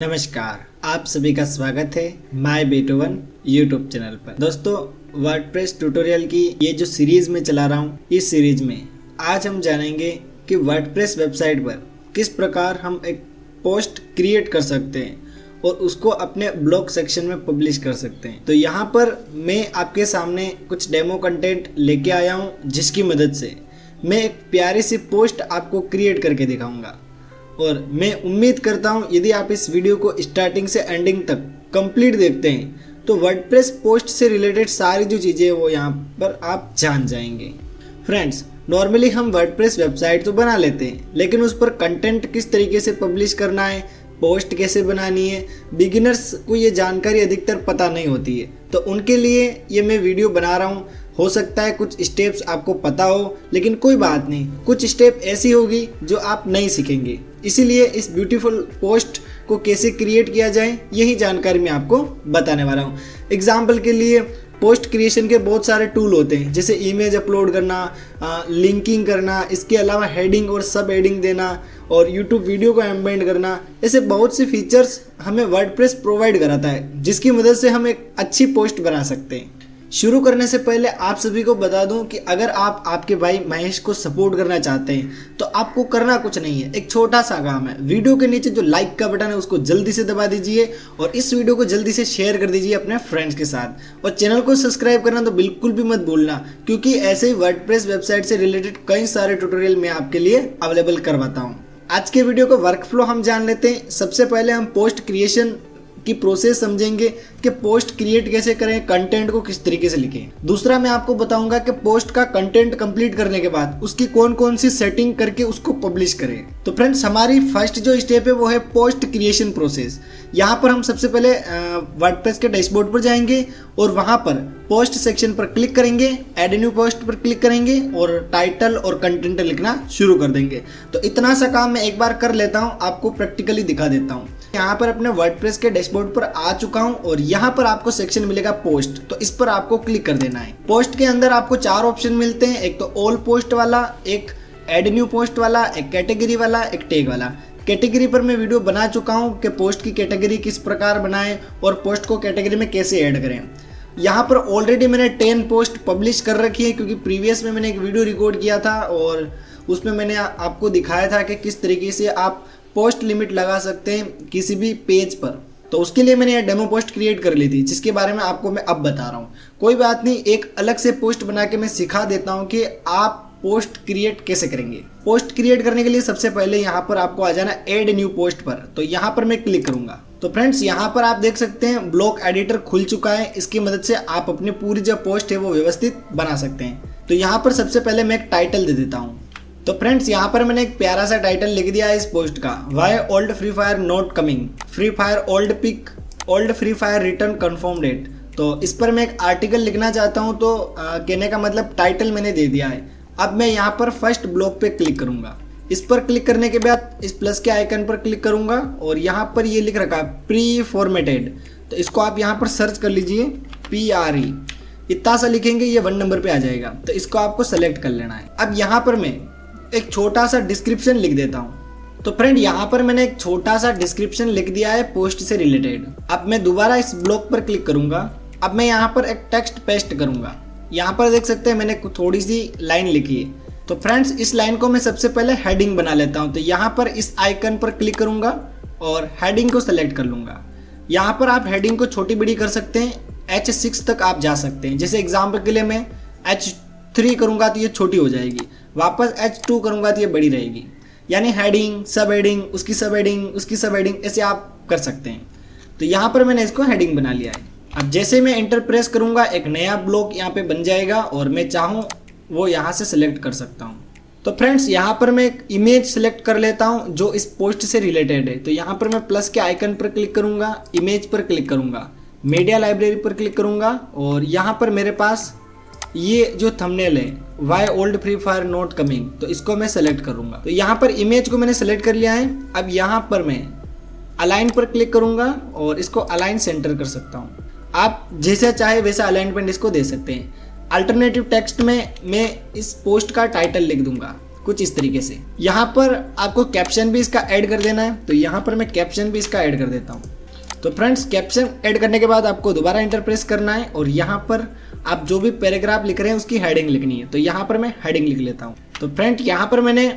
नमस्कार, आप सभी का स्वागत है माय बेटोवन यूट्यूब चैनल पर। दोस्तों, वर्डप्रेस ट्यूटोरियल की ये जो सीरीज में चला रहा हूँ, इस सीरीज में आज हम जानेंगे कि वर्डप्रेस वेबसाइट पर किस प्रकार हम एक पोस्ट क्रिएट कर सकते हैं और उसको अपने ब्लॉग सेक्शन में पब्लिश कर सकते हैं। तो यहाँ पर मैं आपके सामने कुछ डेमो कंटेंट लेके आया हूँ, जिसकी मदद से मैं एक प्यारी सी पोस्ट आपको क्रिएट करके दिखाऊंगा। और मैं उम्मीद करता हूं यदि आप इस वीडियो को स्टार्टिंग से एंडिंग तक कंप्लीट देखते हैं तो वर्डप्रेस पोस्ट से रिलेटेड सारी जो चीज़ें हैं वो यहाँ पर आप जान जाएंगे। फ्रेंड्स, नॉर्मली हम वर्डप्रेस वेबसाइट तो बना लेते हैं, लेकिन उस पर कंटेंट किस तरीके से पब्लिश करना है, पोस्ट कैसे बनानी है, बिगिनर्स को ये जानकारी अधिकतर पता नहीं होती है। तो उनके लिए ये मैं वीडियो बना रहा हूँ। हो सकता है कुछ स्टेप्स आपको पता हो, लेकिन कोई बात नहीं, कुछ स्टेप ऐसी होगी जो आप नहीं सीखेंगे। इसीलिए इस ब्यूटीफुल पोस्ट को कैसे क्रिएट किया जाए, यही जानकारी मैं आपको बताने वाला हूँ। एग्जाम्पल के लिए पोस्ट क्रिएशन के बहुत सारे टूल होते हैं, जैसे इमेज अपलोड करना, लिंकिंग करना, इसके अलावा हेडिंग और सब हेडिंग देना और यूट्यूब वीडियो को एम्बेड करना। ऐसे बहुत से फीचर्स हमें वर्डप्रेस प्रोवाइड कराता है, जिसकी मदद से हम एक अच्छी पोस्ट बना सकते हैं। शुरू करने से पहले आप सभी को बता दूं कि अगर आप आपके भाई महेश को सपोर्ट करना चाहते हैं तो आपको करना कुछ नहीं है, एक छोटा सा काम है। वीडियो के नीचे जो लाइक का बटन है उसको जल्दी से दबा दीजिए और इस वीडियो को जल्दी से शेयर कर दीजिए अपने फ्रेंड्स के साथ। और चैनल को सब्सक्राइब करना तो बिल्कुल भी मत भूलना, क्योंकि ऐसे ही वर्डप्रेस वेबसाइट से रिलेटेड कई सारे ट्यूटोरियल मैं आपके लिए अवेलेबल करवाता हूँ। आज के वीडियो का वर्कफ्लो हम जान लेते हैं। सबसे पहले हम पोस्ट क्रिएशन की प्रोसेस समझेंगे कि पोस्ट क्रिएट कैसे करें, कंटेंट को किस तरीके से लिखें। दूसरा, मैं आपको बताऊंगा कि पोस्ट का कंटेंट कंप्लीट करने के बाद उसकी कौन कौन सी सेटिंग करके उसको पब्लिश करें। तो फ्रेंड्स, हमारी फर्स्ट जो स्टेप है वो है पोस्ट क्रिएशन प्रोसेस। यहाँ पर हम सबसे पहले वर्डप्रेस के डैशबोर्ड पर जाएंगे और वहां पर पोस्ट सेक्शन पर क्लिक करेंगे, ऐड न्यू पोस्ट पर क्लिक करेंगे और टाइटल और कंटेंट लिखना शुरू कर देंगे। तो इतना सा काम मैं एक बार कर लेता हूँ, आपको प्रैक्टिकली दिखा देता हूँ। यहाँ पर अपने वर्डप्रेस के डैशबोर्ड पर आ चुका हूँ और यहाँ पर आपको सेक्शन मिलेगा पोस्ट, तो इस पर आपको क्लिक कर देना है। पोस्ट के अंदर आपको 4 ऑप्शन मिलते हैं, एक तो ऑल पोस्ट वाला, एक ऐड न्यू पोस्ट वाला, एक कैटेगरी वाला, एक टैग वाला। कैटेगरी पर मैं वीडियो बना चुका हूँ कि पोस्ट की कैटेगरी किस प्रकार बनाएं और पोस्ट को कैटेगरी में कैसे ऐड करें। यहाँ पर ऑलरेडी मैंने 10 पोस्ट पब्लिश कर रखी है, क्योंकि प्रीवियस में मैंने एक वीडियो रिकॉर्ड किया था और उसमें मैंने आपको दिखाया था कि किस तरीके से आप पोस्ट लिमिट लगा सकते हैं किसी भी पेज पर। तो उसके लिए मैंने यह डेमो पोस्ट क्रिएट कर ली थी, जिसके बारे में आपको मैं अब बता रहा हूँ। कोई बात नहीं, एक अलग से पोस्ट बना के मैं सिखा देता हूँ कि आप पोस्ट क्रिएट कैसे करेंगे। पोस्ट क्रिएट करने के लिए सबसे पहले यहाँ पर आपको आ जाना ऐड न्यू पोस्ट पर, तो यहाँ पर मैं क्लिक करूंगा। तो फ्रेंड्स, यहाँ पर आप देख सकते हैं ब्लॉग एडिटर खुल चुका है। इसकी मदद से आप अपनी पूरी जो पोस्ट है वो व्यवस्थित बना सकते हैं। तो यहाँ पर सबसे पहले मैं एक टाइटल दे देता हूँ। तो फ्रेंड्स, यहाँ पर मैंने एक प्यारा सा टाइटल लिख दिया है इस पोस्ट का, why old Free Fire not coming, Free Fire old pic, old Free Fire return confirm date. तो इस पर मैं एक आर्टिकल लिखना चाहता हूँ, तो कहने का मतलब टाइटल मैंने दे दिया है। अब मैं यहाँ पर फर्स्ट ब्लॉक पे क्लिक करूंगा। इस पर क्लिक करने के बाद इस प्लस के आइकन पर क्लिक करूंगा और यहाँ पर ये लिख रखा है प्री फॉर्मेटेड, तो इसको आप यहाँ पर सर्च कर लीजिए, PRE इतना सा लिखेंगे, ये 1 नंबर पे आ जाएगा। तो इसको आपको सेलेक्ट कर लेना है। अब यहाँ पर मैं एक छोटा सा डिस्क्रिप्शन लिख देता हूँ। तो फ्रेंड, यहाँ पर मैंने एक छोटा सा डिस्क्रिप्शन लिख दिया है पोस्ट से रिलेटेड। अब मैं दोबारा इस ब्लॉक पर क्लिक करूंगा। अब मैं यहाँ पर एक टेक्स्ट पेस्ट करूंगा। यहाँ पर देख सकते हैं मैंने थोड़ी सी लाइन लिखी है। तो फ्रेंड्स, इस लाइन को मैं सबसे पहले हेडिंग बना लेता हूँ। तो यहाँ पर इस आइकन पर क्लिक करूंगा और हेडिंग को सेलेक्ट कर लूंगा। यहाँ पर आप हेडिंग को छोटी बड़ी कर सकते हैं, H6 तक आप जा सकते हैं। जैसे एग्जाम्पल के लिए मैं H3 करूंगा तो ये छोटी हो जाएगी, वापस H2 करूंगा तो ये बड़ी रहेगी। यानी हेडिंग, सब हेडिंग, उसकी सब हेडिंग, उसकी सब हेडिंग, ऐसे आप कर सकते हैं। तो यहाँ पर मैंने इसको हेडिंग बना लिया है। अब जैसे मैं एंटर प्रेस करूंगा, एक नया ब्लॉक यहाँ पे बन जाएगा और मैं चाहूँ वो यहाँ से सिलेक्ट कर सकता हूँ। तो फ्रेंड्स, यहाँ पर मैं एक इमेज सिलेक्ट कर लेता हूँ जो इस पोस्ट से रिलेटेड है। तो यहाँ पर मैं प्लस के आइकन पर क्लिक करूंगा, इमेज पर क्लिक करूंगा, मीडिया लाइब्रेरी पर क्लिक करूंगा और यहाँ पर मेरे पास ये जो थंबनेल है, why old Free Fire not coming, तो इसको मैं सेलेक्ट करूंगा। तो यहाँ पर इमेज को मैंने सेलेक्ट कर लिया है। अब यहाँ पर मैं अलाइन पर क्लिक करूंगा और इसको अलाइन सेंटर कर सकता हूँ। आप जैसा चाहे वैसा अलाइनमेंट इसको दे सकते हैं। अल्टरनेटिव टेक्स्ट में मैं इस पोस्ट का टाइटल लिख दूंगा, कुछ इस तरीके से। यहाँ पर आपको कैप्शन भी इसका ऐड कर देना है, तो यहाँ पर मैं कैप्शन भी इसका ऐड कर देता हूँ। तो फ्रेंड्स कैप्शन ऐड करने के बाद आपको दोबारा एंटर प्रेस करना है और यहाँ पर आप जो भी पैराग्राफ लिख रहे हैं उसकी हेडिंग लिखनी है। तो यहाँ पर मैं हेडिंग लिख लेता हूँ। तो फ्रेंड यहाँ पर मैंने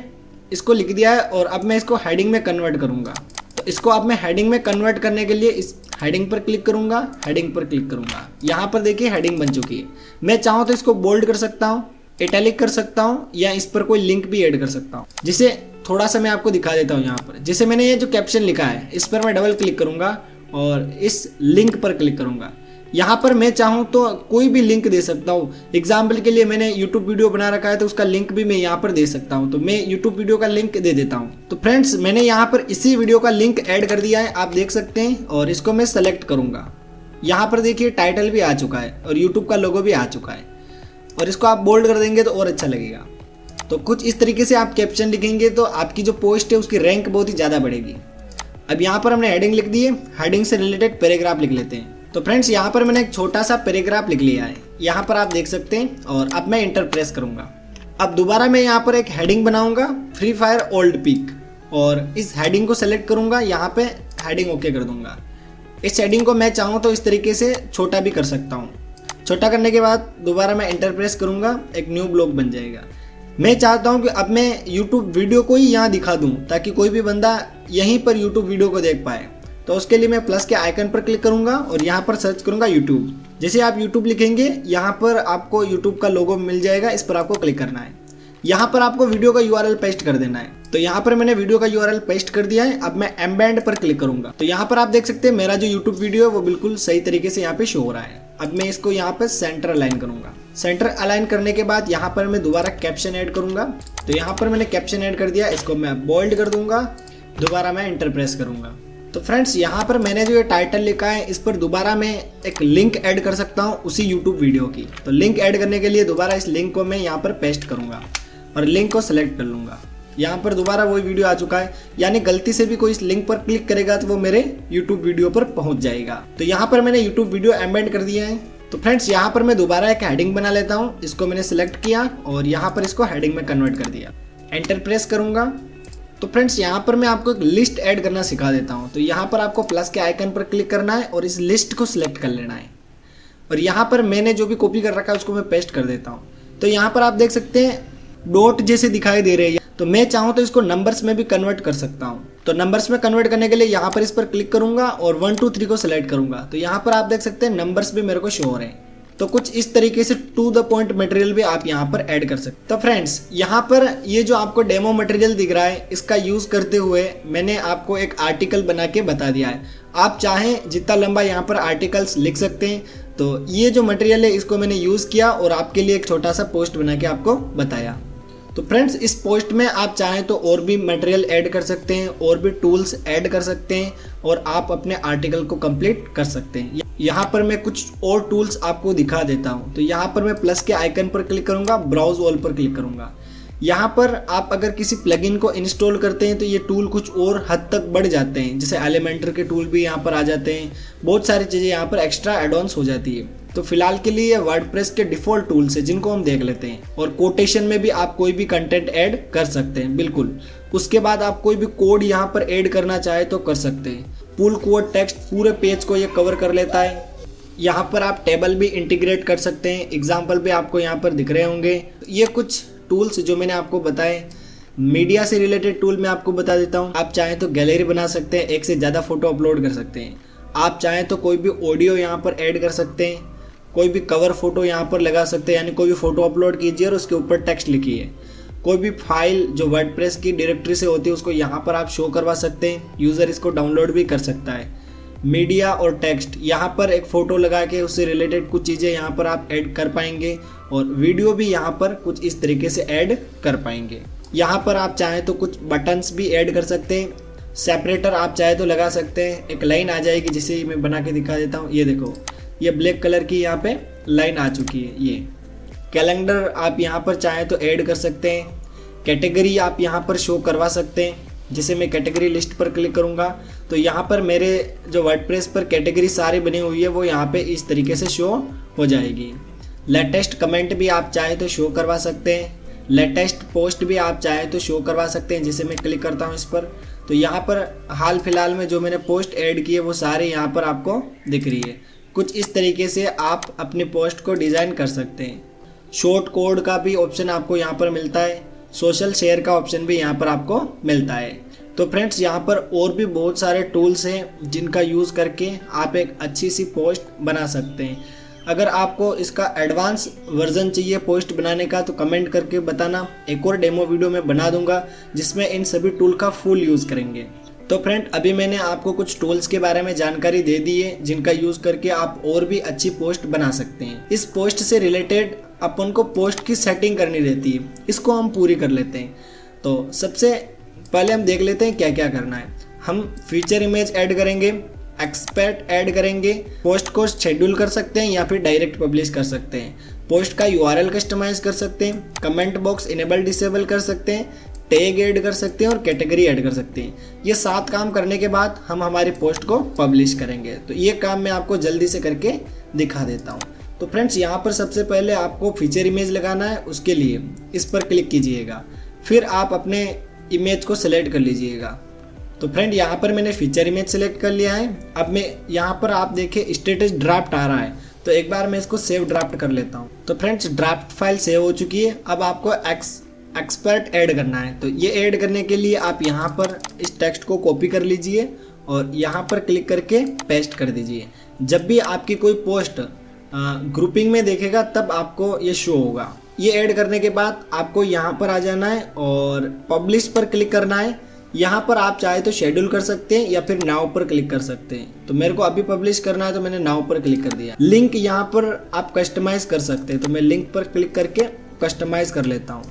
इसको लिख दिया है और अब मैं इसको हेडिंग में कन्वर्ट करूँगा। तो इसको अब मैं हेडिंग में कन्वर्ट करने के लिए इस हेडिंग पर क्लिक करूँगा, हेडिंग पर क्लिक करूँगा। यहाँ पर देखिए हेडिंग बन चुकी है। मैं चाहूँ तो इसको बोल्ड कर सकता हूँ, इटैलिक कर सकता हूँ या इस पर कोई लिंक भी ऐड कर सकता हूँ, जिसे थोड़ा सा मैं आपको दिखा देता हूँ। यहाँ पर जैसे मैंने ये जो कैप्शन लिखा है इस पर मैं डबल क्लिक करूँगा और इस लिंक पर क्लिक करूँगा। यहाँ पर मैं चाहूँ तो कोई भी लिंक दे सकता हूँ। एग्जाम्पल के लिए मैंने YouTube वीडियो बना रखा है तो उसका लिंक भी मैं यहाँ पर दे सकता हूँ। तो मैं YouTube वीडियो का लिंक दे देता हूँ। तो फ्रेंड्स मैंने यहाँ पर इसी वीडियो का लिंक ऐड कर दिया है, आप देख सकते हैं। और इसको मैं सेलेक्ट करूँगा। यहाँ पर देखिए टाइटल भी आ चुका है और YouTube का लोगो भी आ चुका है। और इसको आप बोल्ड कर देंगे तो और अच्छा लगेगा। तो कुछ इस तरीके से आप कैप्शन लिखेंगे तो आपकी जो पोस्ट है उसकी रैंक बहुत ही ज़्यादा बढ़ेगी। अब यहाँ पर हमने हेडिंग लिख दी है, हेडिंग से रिलेटेड पैराग्राफ लिख लेते हैं। तो फ्रेंड्स यहाँ पर मैंने एक छोटा सा पैराग्राफ लिख लिया है, यहाँ पर आप देख सकते हैं। और अब मैं एंटर प्रेस करूँगा। अब दोबारा मैं यहाँ पर एक हेडिंग बनाऊँगा, फ्री फायर ओल्ड पिक, और इस हेडिंग को सेलेक्ट करूँगा, यहाँ पे हेडिंग ओके कर दूँगा। इस हेडिंग को मैं चाहूँ तो इस तरीके से छोटा भी कर सकता हूँ। छोटा करने के बाद दोबारा मैं एंटर प्रेस करूँगा, एक न्यू ब्लॉग बन जाएगा। मैं चाहता हूँ कि अब मैं YouTube वीडियो को ही यहाँ दिखा दूँ ताकि कोई भी बंदा यहीं पर YouTube वीडियो को देख पाए। तो उसके लिए मैं प्लस के आइकन पर क्लिक करूंगा और यहाँ पर सर्च करूंगा YouTube। जैसे आप YouTube लिखेंगे यहाँ पर आपको YouTube का लोगो मिल जाएगा, इस पर आपको क्लिक करना है। यहाँ पर आपको वीडियो का URL पेस्ट कर देना है। तो यहाँ पर मैंने वीडियो का URL पेस्ट कर दिया है। अब मैं एम्बेड पर क्लिक करूंगा। तो यहाँ पर आप देख सकते हैं मेरा जो YouTube वीडियो है वो बिल्कुल सही तरीके से यहाँ पे शो हो रहा है। अब मैं इसको यहाँ पर सेंटर अलाइन करूंगा। सेंटर अलाइन करने के बाद यहाँ पर मैं दोबारा कैप्शन ऐड करूंगा। तो यहाँ पर मैंने कैप्शन ऐड कर दिया, इसको मैं बोल्ड कर दूंगा। दोबारा मैं एंटर प्रेस करूंगा। तो फ्रेंड्स यहाँ पर मैंने जो ये टाइटल लिखा है इस पर दोबारा मैं एक लिंक ऐड कर सकता हूँ उसी YouTube वीडियो की। तो लिंक ऐड करने के लिए दोबारा इस लिंक को मैं यहाँ पर पेस्ट करूँगा और लिंक को सेलेक्ट कर लूँगा। यहाँ पर दोबारा वही वीडियो आ चुका है, यानी गलती से भी कोई इस लिंक पर क्लिक करेगा तो वो मेरे YouTube वीडियो पर पहुँच जाएगा। तो यहाँ पर मैंने YouTube वीडियो एम्बेड कर दिया है। तो फ्रेंड्स यहाँ पर मैं दोबारा एक हेडिंग बना लेता हूँ। इसको मैंने सेलेक्ट किया और यहाँ पर इसको हेडिंग में कन्वर्ट कर दिया। एंटर प्रेस करूँगा। तो फ्रेंड्स यहाँ पर मैं आपको एक लिस्ट ऐड करना सिखा देता हूँ। तो यहाँ पर आपको प्लस के आइकन पर क्लिक करना है और इस लिस्ट को सिलेक्ट कर लेना है। और यहाँ पर मैंने जो भी कॉपी कर रखा है उसको मैं पेस्ट कर देता हूँ। तो यहाँ पर आप देख सकते हैं डॉट जैसे दिखाई दे रहे हैं। तो मैं चाहूँ तो इसको नंबर्स में भी कन्वर्ट कर सकता हूँ। तो नंबर्स में कन्वर्ट करने के लिए यहाँ पर इस पर क्लिक करूँगा और 1 2 3 को सिलेक्ट करूँगा। तो यहाँ पर आप देख सकते हैं नंबर्स भी मेरे को शो हो रहे हैं। तो कुछ इस तरीके से टू द पॉइंट मटेरियल भी आप यहाँ पर ऐड कर सकते हैं। तो फ्रेंड्स यहाँ पर ये जो आपको डेमो मटेरियल दिख रहा है इसका यूज़ करते हुए मैंने आपको एक आर्टिकल बना के बता दिया है। आप चाहें जितना लंबा यहाँ पर आर्टिकल्स लिख सकते हैं। तो ये जो मटेरियल है इसको मैंने यूज़ किया और आपके लिए एक छोटा सा पोस्ट बना के आपको बताया। तो फ्रेंड्स इस पोस्ट में आप चाहें तो और भी मटेरियल ऐड कर सकते हैं, और भी टूल्स ऐड कर सकते हैं और आप अपने आर्टिकल को कंप्लीट कर सकते हैं। यहाँ पर मैं कुछ और टूल्स आपको दिखा देता हूँ। तो यहाँ पर मैं प्लस के आइकन पर क्लिक करूँगा, ब्राउज ऑल पर क्लिक करूँगा। यहाँ पर आप अगर किसी प्लगइन को इंस्टॉल करते हैं तो ये टूल कुछ और हद तक बढ़ जाते हैं, जैसे एलिमेंटर के टूल भी यहाँ पर आ जाते हैं। बहुत सारी चीज़ें यहाँ पर एक्स्ट्रा एडवांस हो जाती है। तो फिलहाल के लिए वर्डप्रेस के डिफ़ॉल्ट टूल्स है जिनको हम देख लेते हैं। और कोटेशन में भी आप कोई भी कंटेंट ऐड कर सकते हैं, बिल्कुल। उसके बाद आप कोई भी कोड यहाँ पर ऐड करना चाहे तो कर सकते हैं। पुल कोड टेक्स्ट पूरे पेज को ये कवर कर लेता है। यहाँ पर आप टेबल भी इंटीग्रेट कर सकते हैं, एग्जाम्पल भी आपको यहाँ पर दिख रहे होंगे। ये कुछ टूल्स जो मैंने आपको बताए। मीडिया से रिलेटेड टूल मैं आपको बता देता हूँ। आप चाहें तो गैलरी बना सकते हैं, एक से ज़्यादा फोटो अपलोड कर सकते हैं। आप चाहें तो कोई भी ऑडियो यहाँ पर ऐड कर सकते हैं, कोई भी कवर फोटो यहाँ पर लगा सकते हैं, यानी कोई भी फोटो अपलोड कीजिए और उसके ऊपर टेक्स्ट लिखिए। कोई भी फाइल जो वर्डप्रेस की डायरेक्टरी से होती है उसको यहाँ पर आप शो करवा सकते हैं, यूज़र इसको डाउनलोड भी कर सकता है। मीडिया और टेक्स्ट, यहाँ पर एक फ़ोटो लगा के उससे रिलेटेड कुछ चीज़ें यहाँ पर आप ऐड कर पाएंगे और वीडियो भी यहाँ पर कुछ इस तरीके से ऐड कर पाएंगे। यहाँ पर आप चाहें तो कुछ बटन्स भी ऐड कर सकते हैं, सेपरेटर आप चाहे तो लगा सकते हैं। एक लाइन आ जाएगी जिसे मैं बना के दिखा देता हूँ। ये देखो, ये ब्लैक कलर की यहाँ पे लाइन आ चुकी है। ये कैलेंडर आप यहाँ पर चाहें तो ऐड कर सकते हैं। कैटेगरी आप यहाँ पर शो करवा सकते हैं, जैसे मैं कैटेगरी लिस्ट पर क्लिक करूँगा तो यहाँ पर मेरे जो वर्डप्रेस पर कैटेगरी सारी बनी हुई है वो यहाँ पे इस तरीके से शो हो जाएगी। लेटेस्ट कमेंट भी आप चाहे तो शो करवा सकते हैं। लेटेस्ट पोस्ट भी आप चाहे तो शो करवा सकते हैं। जैसे मैं क्लिक करता हूँ इस पर, तो यहाँ पर हाल फिलहाल में जो मैंने पोस्ट ऐड की है वो सारे यहाँ पर आपको दिख रही है। कुछ इस तरीके से आप अपनी पोस्ट को डिज़ाइन कर सकते हैं। शॉर्ट कोड का भी ऑप्शन आपको यहाँ पर मिलता है, सोशल शेयर का ऑप्शन भी यहाँ पर आपको मिलता है। तो फ्रेंड्स, यहाँ पर और भी बहुत सारे टूल्स हैं जिनका यूज़ करके आप एक अच्छी सी पोस्ट बना सकते हैं। अगर आपको इसका एडवांस वर्जन चाहिए पोस्ट बनाने का तो कमेंट करके बताना, एक और डेमो वीडियो मैं बना दूंगा जिसमें इन सभी टूल का फुल यूज़ करेंगे। तो फ्रेंड, अभी मैंने आपको कुछ टूल्स के बारे में जानकारी दे दी है जिनका यूज़ करके आप और भी अच्छी पोस्ट बना सकते हैं। इस पोस्ट से रिलेटेड अपन को पोस्ट की सेटिंग करनी रहती है, इसको हम पूरी कर लेते हैं। तो सबसे पहले हम देख लेते हैं क्या क्या करना है। हम फीचर इमेज ऐड करेंगे, एक्सपर्ट ऐड करेंगे, पोस्ट को शेड्यूल कर सकते हैं या फिर डायरेक्ट पब्लिश कर सकते हैं, पोस्ट का यूआरएल कस्टमाइज कर सकते हैं, कमेंट बॉक्स इनेबल डिसेबल कर सकते हैं, टैग ऐड कर सकते हैं और कैटेगरी ऐड कर सकते हैं। ये 7 काम करने के बाद हम हमारी पोस्ट को पब्लिश करेंगे। तो ये काम मैं आपको जल्दी से करके दिखा देता हूँ। तो फ्रेंड्स, यहाँ पर सबसे पहले आपको फीचर इमेज लगाना है। उसके लिए इस पर क्लिक कीजिएगा, फिर आप अपने इमेज को सिलेक्ट कर लीजिएगा। तो फ्रेंड, यहाँ पर मैंने फीचर इमेज सेलेक्ट कर लिया है। अब मैं यहाँ पर आप देखिए स्टेटस ड्राफ्ट आ रहा है, तो एक बार मैं इसको सेव ड्राफ्ट कर लेता हूँ। तो फ्रेंड्स, ड्राफ्ट फाइल सेव हो चुकी है। अब आपको एक्सपर्ट ऐड करना है। तो ये ऐड करने के लिए आप यहाँ पर इस टेक्स्ट को कॉपी कर लीजिए और यहाँ पर क्लिक करके पेस्ट कर दीजिए। जब भी आपकी कोई पोस्ट ग्रुपिंग में देखेगा तब आपको ये शो होगा। ये ऐड करने के बाद आपको यहाँ पर आ जाना है और पब्लिश पर क्लिक करना है। यहाँ पर आप चाहे तो शेड्यूल कर सकते हैं या फिर नाउ पर क्लिक कर सकते हैं। तो मेरे को अभी पब्लिश करना है तो मैंने नाउ पर क्लिक कर दिया। लिंक यहाँ पर आप कस्टमाइज कर सकते हैं, तो मैं लिंक पर क्लिक करके कस्टमाइज कर लेता हूँ।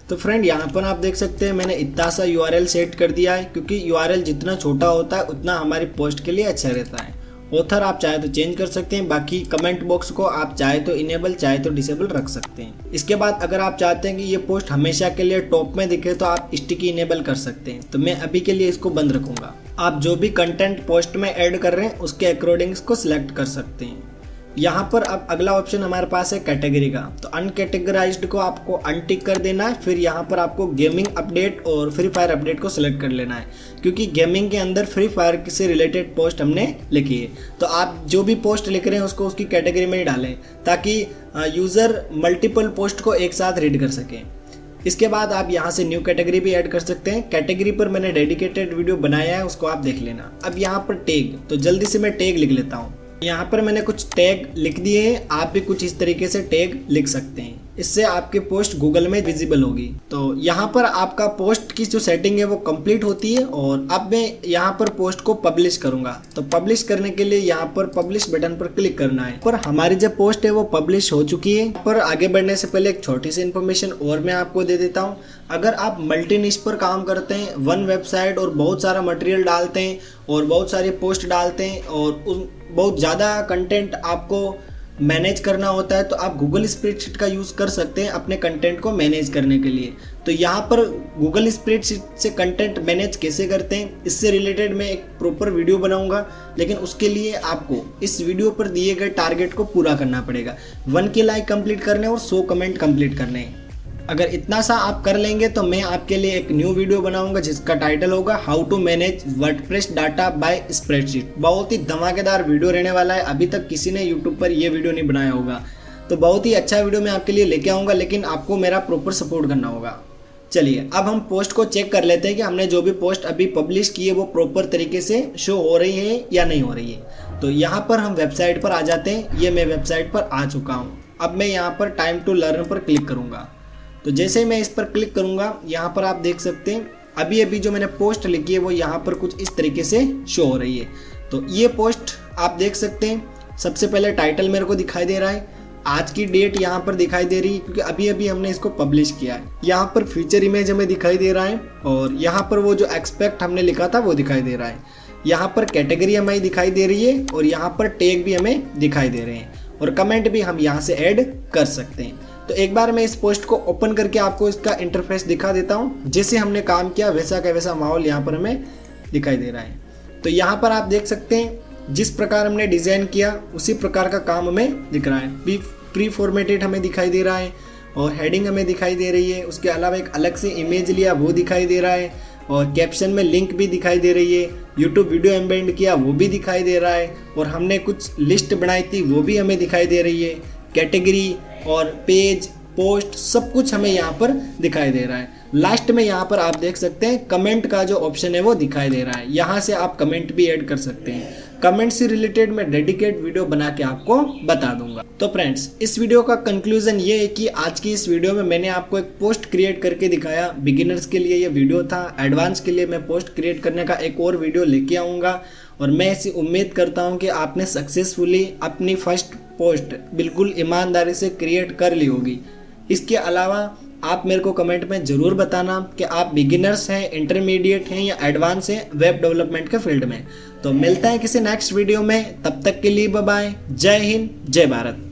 तो फ्रेंड, यहाँ पर आप देख सकते हैं मैंने इतना सा यूआरएल सेट कर दिया है, क्योंकि यूआरएल जितना छोटा होता है उतना हमारी पोस्ट के लिए अच्छा रहता है। ऑथर आप चाहे तो चेंज कर सकते हैं, बाकी कमेंट बॉक्स को आप चाहे तो इनेबल चाहे तो डिसेबल रख सकते हैं। इसके बाद अगर आप चाहते हैं कि ये पोस्ट हमेशा के लिए टॉप में दिखे तो आप स्टिकी इनेबल कर सकते हैं। तो मैं अभी के लिए इसको बंद रखूंगा। आप जो भी कंटेंट पोस्ट में ऐड कर रहे हैं उसके अकॉर्डिंग इसको सिलेक्ट कर सकते हैं। यहाँ पर अब अगला ऑप्शन हमारे पास है कैटेगरी का। तो अनकैटेगराइज्ड को आपको अनटिक कर देना है। फिर यहाँ पर आपको गेमिंग अपडेट और फ्री फायर अपडेट को सिलेक्ट कर लेना है, क्योंकि गेमिंग के अंदर फ्री फायर से रिलेटेड पोस्ट हमने लिखी है। तो आप जो भी पोस्ट लिख रहे हैं उसको उसकी कैटेगरी में ही डालें, ताकि यूज़र मल्टीपल पोस्ट को एक साथ रीड कर सकें। इसके बाद आप यहाँ से न्यू कैटेगरी भी ऐड कर सकते हैं। कैटेगरी पर मैंने डेडिकेटेड वीडियो बनाया है, उसको आप देख लेना। अब यहाँ पर टैग, तो जल्दी से मैं टैग लिख लेता हूँ। यहाँ पर मैंने कुछ टैग लिख दिए हैं, आप भी कुछ इस तरीके से टैग लिख सकते हैं। इससे आपकी पोस्ट गूगल में विजिबल होगी। तो यहाँ पर आपका पोस्ट की जो सेटिंग है वो कंप्लीट होती है। और अब मैं यहाँ पर पोस्ट को पब्लिश करूँगा। तो पब्लिश करने के लिए यहाँ पर पब्लिश बटन पर क्लिक करना है। पर हमारी जो पोस्ट है वो पब्लिश हो चुकी है। पर आगे बढ़ने से पहले एक छोटी सी इन्फॉर्मेशन और मैं आपको दे देता हूँ। अगर आप मल्टी निश पर काम करते हैं, वन वेबसाइट और बहुत सारा मटेरियल डालते हैं और बहुत सारी पोस्ट डालते हैं और बहुत ज़्यादा कंटेंट आपको मैनेज करना होता है, तो आप गूगल स्प्रेडशीट का यूज़ कर सकते हैं अपने कंटेंट को मैनेज करने के लिए। तो यहाँ पर गूगल स्प्रेडशीट से कंटेंट मैनेज कैसे करते हैं इससे रिलेटेड मैं एक प्रॉपर वीडियो बनाऊंगा, लेकिन उसके लिए आपको इस वीडियो पर दिए गए टारगेट को पूरा करना पड़ेगा। 1K लाइक कंप्लीट करने और 100 कमेंट कंप्लीट करने हैं। अगर इतना सा आप कर लेंगे तो मैं आपके लिए एक न्यू वीडियो बनाऊंगा जिसका टाइटल होगा how to manage WordPress data by spreadsheet. बहुत ही धमाकेदार वीडियो रहने वाला है। अभी तक किसी ने यूट्यूब पर ये वीडियो नहीं बनाया होगा, तो बहुत ही अच्छा वीडियो मैं आपके लिए लेके आऊँगा, लेकिन आपको मेरा प्रॉपर सपोर्ट करना होगा। चलिए अब हम पोस्ट को चेक कर लेते हैं कि हमने जो भी पोस्ट अभी पब्लिश की है वो प्रॉपर तरीके से शो हो रही है या नहीं हो रही है। तो यहाँ पर हम वेबसाइट पर आ जाते हैं। ये मैं वेबसाइट पर आ चुका हूँ। अब मैं यहाँ पर टाइम टू लर्न पर क्लिक करूँगा। तो जैसे मैं इस पर क्लिक करूँगा, यहाँ पर आप देख सकते हैं अभी अभी जो मैंने पोस्ट लिखी है वो यहाँ पर कुछ इस तरीके से शो हो रही है। तो ये पोस्ट आप देख सकते हैं। सबसे पहले टाइटल मेरे को दिखाई दे रहा है, आज की डेट यहाँ पर दिखाई दे रही है क्योंकि अभी अभी हमने इसको पब्लिश किया है। यहाँ पर फीचर इमेज हमें दिखाई दे रहा है और यहाँ पर वो जो एक्सपेक्ट हमने लिखा था वो दिखाई दे रहा है। यहाँ पर कैटेगरी हमें दिखाई दे रही है और यहाँ पर टैग भी हमें दिखाई दे रहे हैं और कमेंट भी हम यहाँ से ऐड कर सकते हैं। तो एक बार मैं इस पोस्ट को ओपन करके आपको इसका इंटरफेस दिखा देता हूँ। जैसे हमने काम किया वैसा का वैसा माहौल यहाँ पर हमें दिखाई दे रहा है। तो यहाँ पर आप देख सकते हैं जिस प्रकार हमने डिज़ाइन किया उसी प्रकार का काम हमें दिख रहा है। प्री फॉर्मेटेड हमें दिखाई दे रहा है और हेडिंग हमें दिखाई दे रही है। उसके अलावा एक अलग से इमेज लिया वो दिखाई दे रहा है और कैप्शन में लिंक भी दिखाई दे रही है। यूट्यूब वीडियो एम्बेड किया वो भी दिखाई दे रहा है और हमने कुछ लिस्ट बनाई थी वो भी हमें दिखाई दे रही है। कैटेगरी और पेज पोस्ट सब कुछ हमें यहाँ पर दिखाई दे रहा है। लास्ट में यहाँ पर आप देख सकते हैं कमेंट का जो ऑप्शन है वो दिखाई दे रहा है। यहाँ से आप कमेंट भी ऐड कर सकते हैं। कमेंट से रिलेटेड मैं डेडिकेट वीडियो बना के आपको बता दूंगा। तो फ्रेंड्स, इस वीडियो का कंक्लूजन ये है कि आज की इस वीडियो में मैंने आपको एक पोस्ट क्रिएट करके दिखाया। बिगिनर्स के लिए ये वीडियो था, एडवांस के लिए मैं पोस्ट क्रिएट करने का एक और वीडियो लेके आऊँगा और मैं ऐसी उम्मीद करता हूँ कि आपने सक्सेसफुली अपनी फर्स्ट पोस्ट बिल्कुल ईमानदारी से क्रिएट कर ली होगी। इसके अलावा आप मेरे को कमेंट में ज़रूर बताना कि आप बिगिनर्स हैं, इंटरमीडिएट हैं या एडवांस हैं वेब डेवलपमेंट के फील्ड में। तो मिलता है किसी नेक्स्ट वीडियो में, तब तक के लिए बाय बाय। जय हिंद, जय भारत।